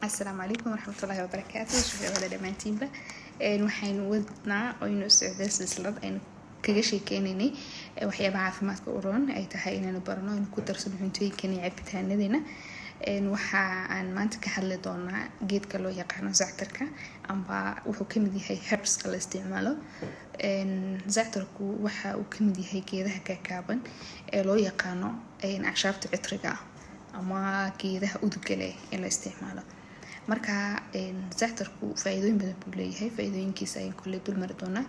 السلام عليكم ورحمة الله وبركاته. شوفي هذا دمانتينبا waxaynu wadnaa oo inuu socdo silsilad aynu kaga sheekeynayna waxyaabaha caafimaadka u roon ay tahay inaynu barano in ku darsano cuntooyinkan iyo cabitaanadeena. waxa aan maanta ka hadli doonaa geedka loo yaqaano zactarka amba wuxuu ka mid yahay herbska la isticmaalo. zactarku waxa uu ka mid yahay geedaha gaagaaban ee loo yaqaano acshaabta citriga ama geedaha udugga leh ee la isticmaalo. marka zactarku faa'iidooyin badan buu leeyahay. faa'iidooyinkiisa ayaan kulli dul mari doonaa.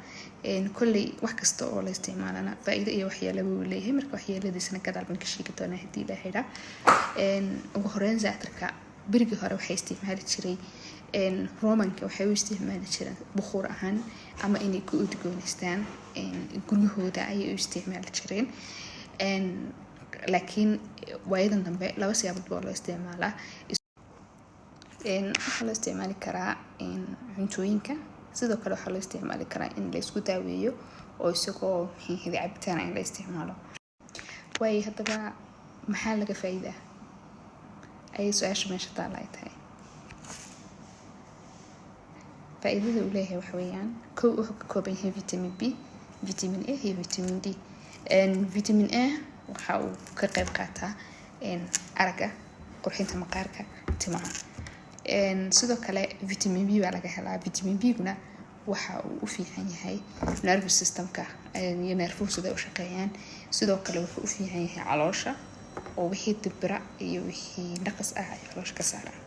kulli wax kasta oo la isticmaalana faa'iido iyo waxyaalo uu leeyahay. marka waxyeeladiisana gadaal baan ka sheegi doonaa hadii la helo. ugu horeyn zactarka birigi hore waxay isticmaali jiray romanka waxay u isticmaali jireen bukhur ahaan ama inay ku udgoonystaan guryahooda ayay u isticmaali jireen. laakiin waayadan dambe laba siyaabood baa loo isticmaalaa. waxaa loo isticmaali karaa cuntooyinka, sidoo kale waxaa loo isticmaali karaa in la isku daaweeyo oo isagoo cabitaan in la isticmaalo. waayo haddaba maxaa laga faa'iidaa ayay su-aasha meesha taala ay tahay. faa'iidada uu leeyahay waxa weeyaan kow wuxuu ka kooban yahay vitamin B, vitamin A iyo vitamin D. vitamin A waxa uu ka qayb qaataa aragga, qurxinta maqaarka, timaha. sidoo kale vitamin B baa laga helaa. vitamin B guna waxa uu u fiican yahay nervous systemka iyo neerfuhu sida u shaqeeyaan. sidoo kale wuxuu u fiican yahay caloosha oo wixii dibira iyo wixii naqas ah ay caloosha ka saaraan.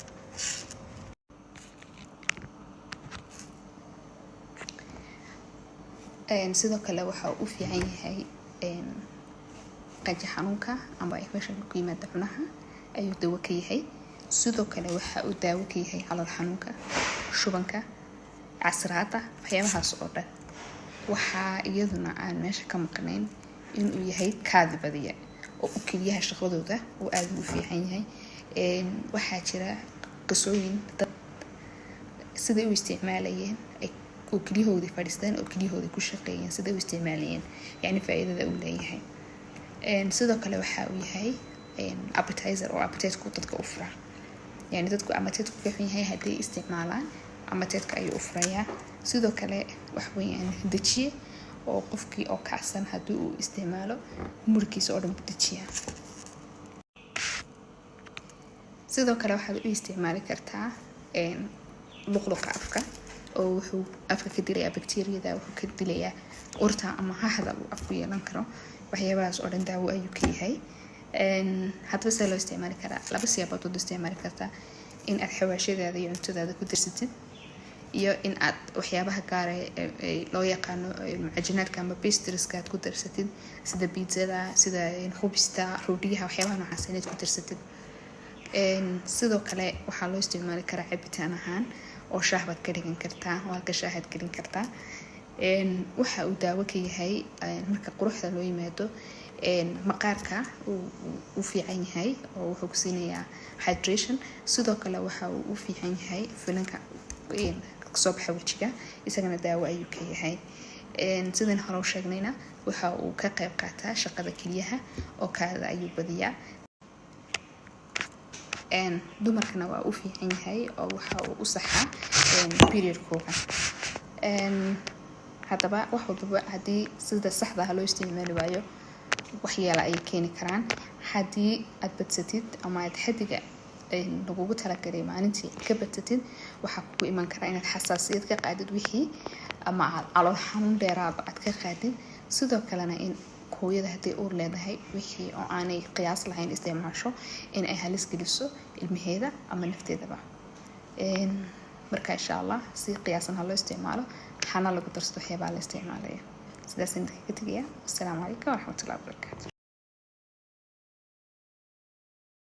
sidoo kale waxa uu u fiican yahay qanjir xanuunka ama infection ku yimaada cunaha ayuu dawo ka yahay. sidoo kale waxa uu daawo ka yahay calool xanuunka, shubanka, casraada, waxyaabahaas oo dhan. waxaa iyaduna aan meesha ka maqnayn inuu yahay kaadi badiya oo u keliyaha shaqadooda uu aad u fiican yahay. waxaa jira qisooyin dad siday u isticmaalayeen oo keliyahoodii fadhiistaan oo keliyahoodii ku shaqeeyeen siday u isticmaalayeen, yacni faa'iidada uu leeyahay. sidoo kale waxa uu yahay appetizer oo appetite-ku dadka u fura. يعني dadku appetite-ku ka xun yahay haddii isticmaalaan appetite-ka ayuu u furayaa. sidoo kale wax weeyaan dejiye oo qofkii oo kacsan haddii uu isticmaalo murkiisa oo dhan dejiya. sidoo kale waxaad u isticmaali kartaa luqluqa afka oo wuxuu afka ka dilayaa bakteeriyada, wuxuu ka dilayaa urta ama hahda uu afku yeelan karo. waxyaabahaas oo dhan daawo ayuu ka yahay. haddaba sida loo isticmaali karaa laba siyaabood oo isticmaali kartaa in aad xawaashadaada iyo cuntadaada ku darsatid iyo in aad waxyaabaha gaar ee loo yaqaano macjinaadka ama pastries-ka aad ku darsatid sida pizzada, sida khubista, roodhiyaha, waxyaabaha noocaas inaad ku darsatid. sidoo kale waxaa loo isticmaali karaa cabitaan ahaan oo shaah baad ka dhigan kartaa oo halka shaahaad gelin kartaa. waxa uu daawo ka yahay marka quruxda loo yimaado maqaarka uu fiican yahay oo wuxuu ku siinayaa hydration. sidoo kale waxa uu u fiican yahay finanka kasoo baxa wajiga, isagana daawo ayuu ka yahay. sidaan hore u sheegnayna waxa uu ka qayb qaataa shaqada keliyaha oo kaada ayuu badiyaa. dumarkana waa u fiican yahay oo waxa uu u saxaa period-kooda. haddaba wax walba haddii sida saxda ah loo isticmaali waayo waxyaalo ay keeni karaan. haddii aad badsatid ama aad xadiga lagugu talagalay maalintii ka badsatid waxaa kugu iman karaa inaad xasaasiyad ka qaadid wixii ama aad calool xanuun dheeraada aad ka qaadid. sidoo kalena in hooyada haddii uur leedahay wixii oo aanay qiyaas lahayn isticmaasho in ay halis geliso ilmaheeda ama nafteedaba. marka insha allah si qiyaasan ha loo isticmaalo hana lagu darsto waxyaabaha la isticmaalaya. sidaas inta ka tagaya. assalaamu calaykum waraxmatullahi wabarakaatu.